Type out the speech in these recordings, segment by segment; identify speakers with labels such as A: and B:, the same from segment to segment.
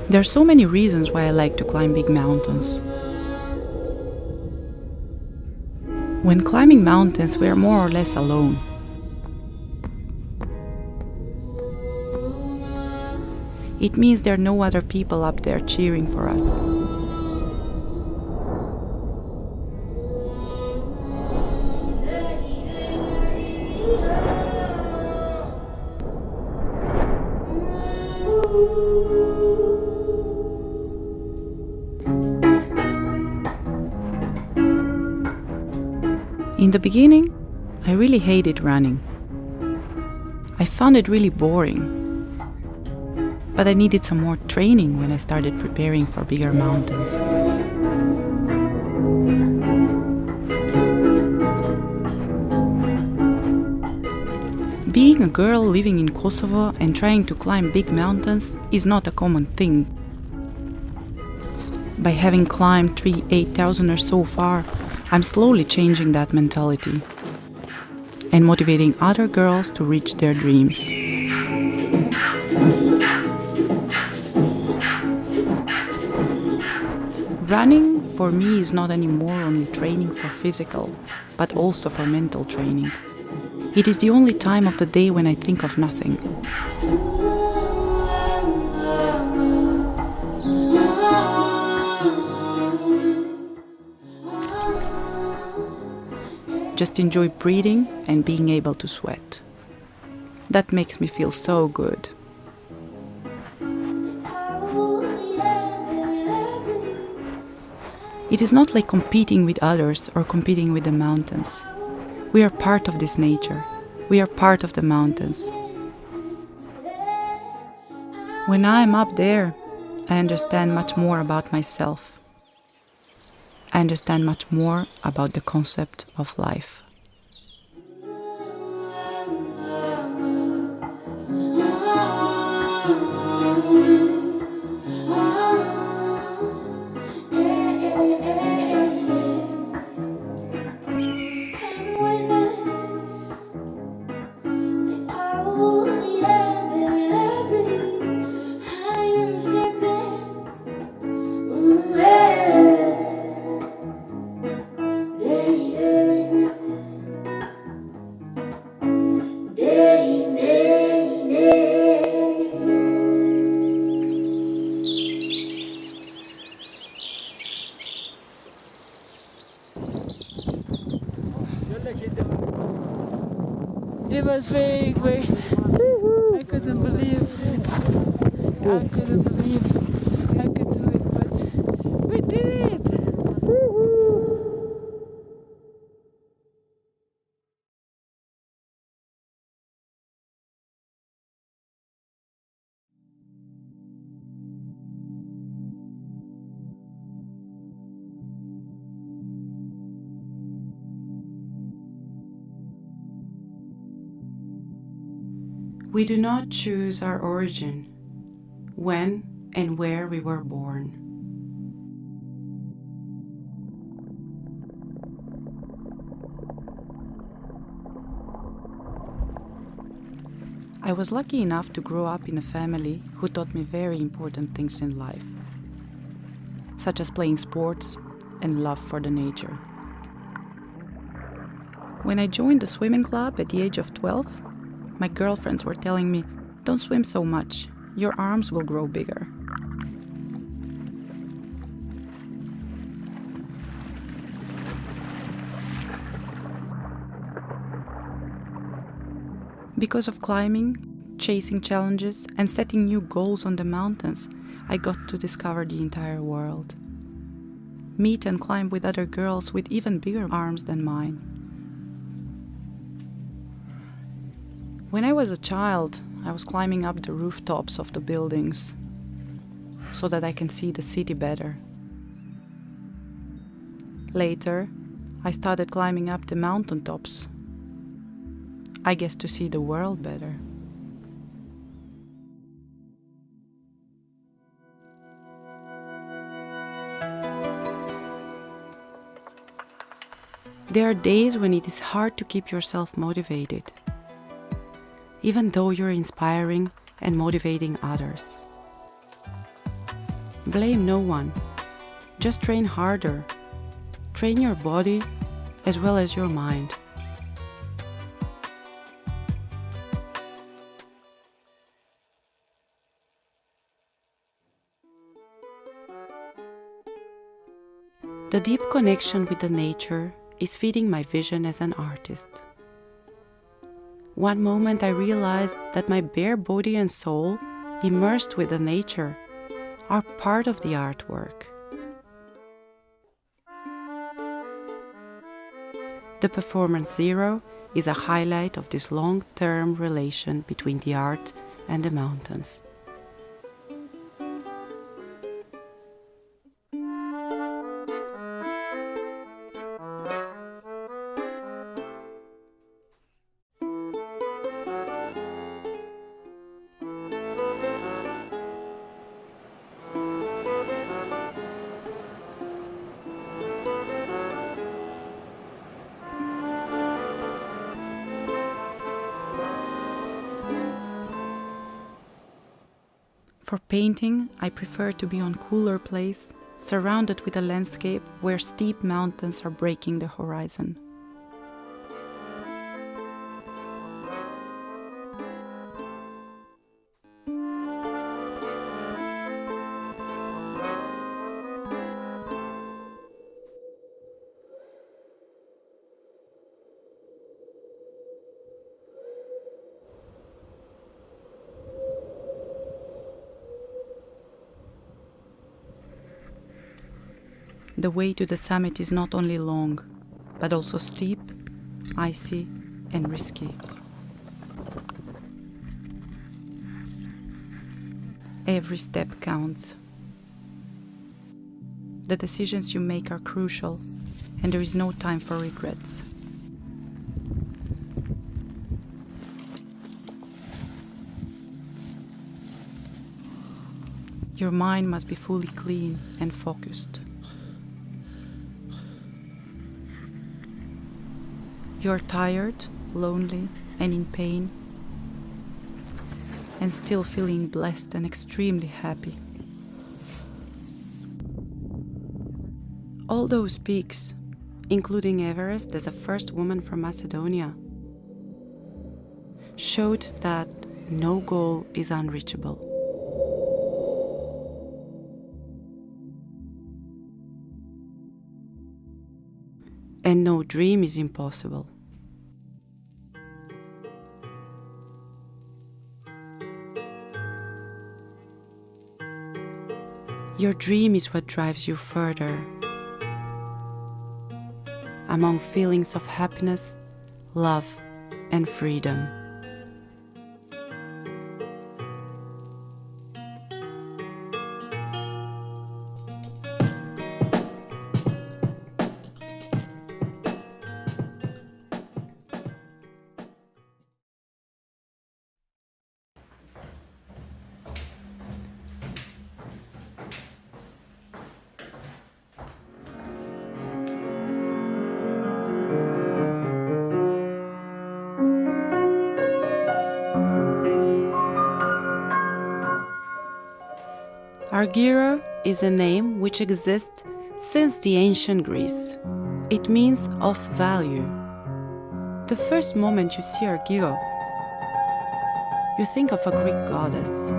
A: There are so many reasons why I like to climb big mountains. When climbing mountains, we are more or less alone. It means there are no other people up there cheering for us. In the beginning, I really hated running. I found it really boring. But I needed some more training when I started preparing for bigger mountains. Being a girl living in Kosovo and trying to climb big mountains is not a common thing. By having climbed 8,000ers so far, I'm slowly changing that mentality and motivating other girls to reach their dreams. Running for me is not anymore only training for physical, but also for mental training. It is the only time of the day when I think of nothing. Just enjoy breathing and being able to sweat. That makes me feel so good. It is not like competing with others or competing with the mountains. We are part of this nature. We are part of the mountains. When I am up there, I understand much more about myself. I understand much more about the concept of life.
B: It was very great. I couldn't believe it. I couldn't believe I could do it, but we did it!
A: We do not choose our origin, when and where we were born. I was lucky enough to grow up in a family who taught me very important things in life, such as playing sports and love for the nature. When I joined the swimming club at the age of 12, my girlfriends were telling me, "Don't swim so much, your arms will grow bigger." Because of climbing, chasing challenges, and setting new goals on the mountains, I got to discover the entire world. Meet and climb with other girls with even bigger arms than mine. When I was a child, I was climbing up the rooftops of the buildings, so that I can see the city better. Later, I started climbing up the mountaintops. I guess to see the world better. There are days when it is hard to keep yourself motivated, even though you're inspiring and motivating others. Blame no one. Just train harder. Train your body as well as your mind. The deep connection with the nature is feeding my vision as an artist. One moment I realized that my bare body and soul, immersed with the nature, are part of the artwork. The performance zero is a highlight of this long-term relation between the art and the mountains. For painting, I prefer to be on cooler place, surrounded with a landscape where steep mountains are breaking the horizon. The way to the summit is not only long, but also steep, icy, and risky. Every step counts. The decisions you make are crucial, and there is no time for regrets. Your mind must be fully clean and focused. You're tired, lonely, and in pain, and still feeling blessed and extremely happy. All those peaks, including Everest as a first woman from Macedonia, showed that no goal is unreachable. And no dream is impossible. Your dream is what drives you further. Among feelings of happiness, love, and freedom. Argyro is a name which exists since the ancient Greece. It means of value. The first moment you see Argyro, you think of a Greek goddess.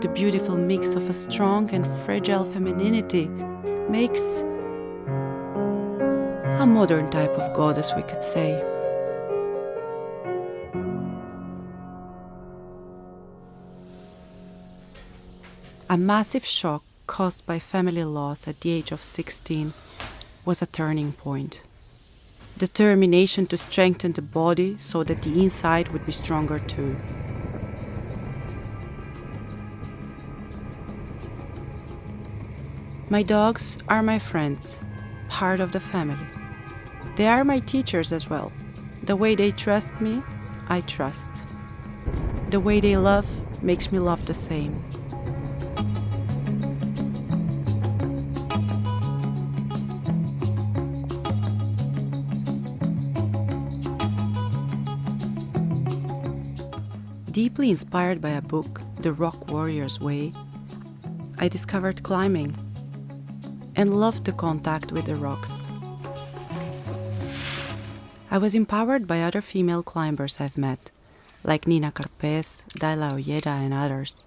A: The beautiful mix of a strong and fragile femininity makes a modern type of goddess, we could say. A massive shock caused by family loss at the age of 16 was a turning point. Determination to strengthen the body so that the inside would be stronger too. My dogs are my friends, part of the family. They are my teachers as well. The way they trust me, I trust. The way they love makes me love the same. Deeply inspired by a book, The Rock Warrior's Way, I discovered climbing and loved the contact with the rocks. I was empowered by other female climbers I've met, like Nina Carpes, Daila Ojeda and others,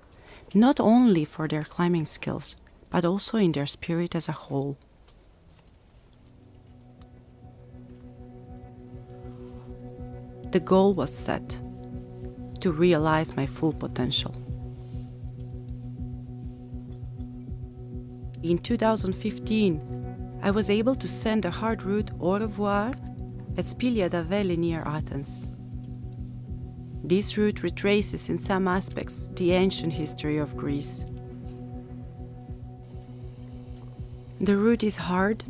A: not only for their climbing skills, but also in their spirit as a whole. The goal was set, to realize my full potential. In 2015, I was able to send a hard route au revoir at Spilia da Vele near Athens. This route retraces in some aspects the ancient history of Greece. The route is hard.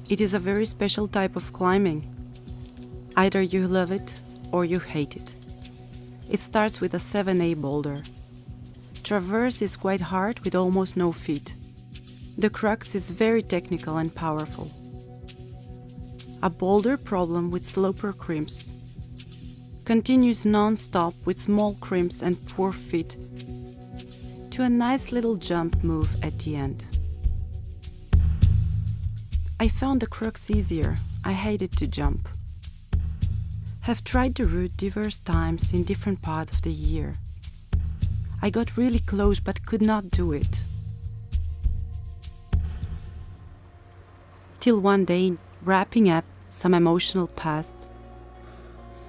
A: It is a very special type of climbing. Either you love it or you hate it. It starts with a 7A boulder. Traverse is quite hard with almost no feet. The crux is very technical and powerful. A boulder problem with sloper crimps. Continues non-stop with small crimps and poor feet to a nice little jump move at the end. I found the crux easier. I hated to jump. Have tried the route diverse times in different parts of the year. I got really close but could not do it. Till one day, wrapping up some emotional past,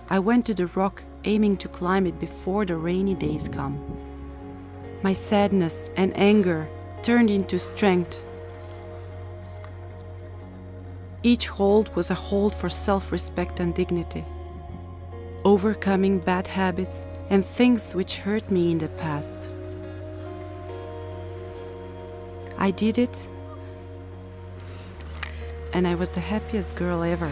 A: I went to the rock aiming to climb it before the rainy days come. My sadness and anger turned into strength. Each hold was a hold for self-respect and dignity. Overcoming bad habits and things which hurt me in the past. I did it, and I was the happiest girl ever.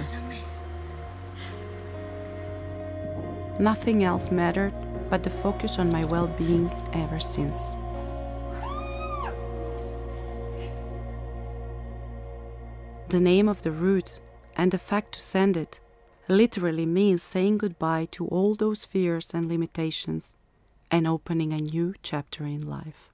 A: Nothing else mattered but the focus on my well-being ever since. The name of the route and the fact to send it literally means saying goodbye to all those fears and limitations and opening a new chapter in life.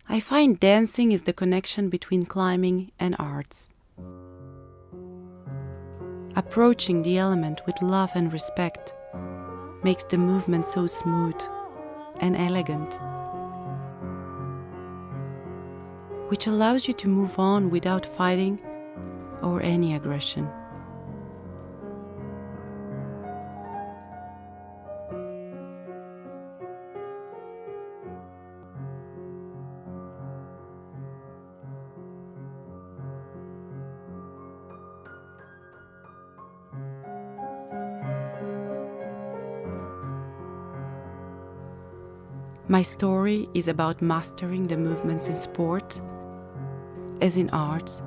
A: I find dancing is the connection between climbing and arts. Approaching the element with love and respect makes the movement so smooth and elegant, which allows you to move on without fighting or any aggression. My story is about mastering the movements in sport, as in arts,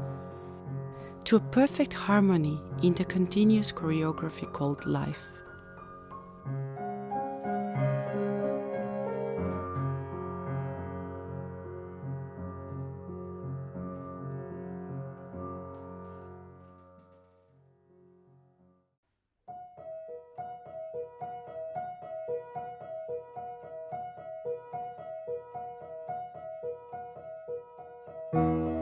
A: to a perfect harmony in the continuous choreography called life.
C: you.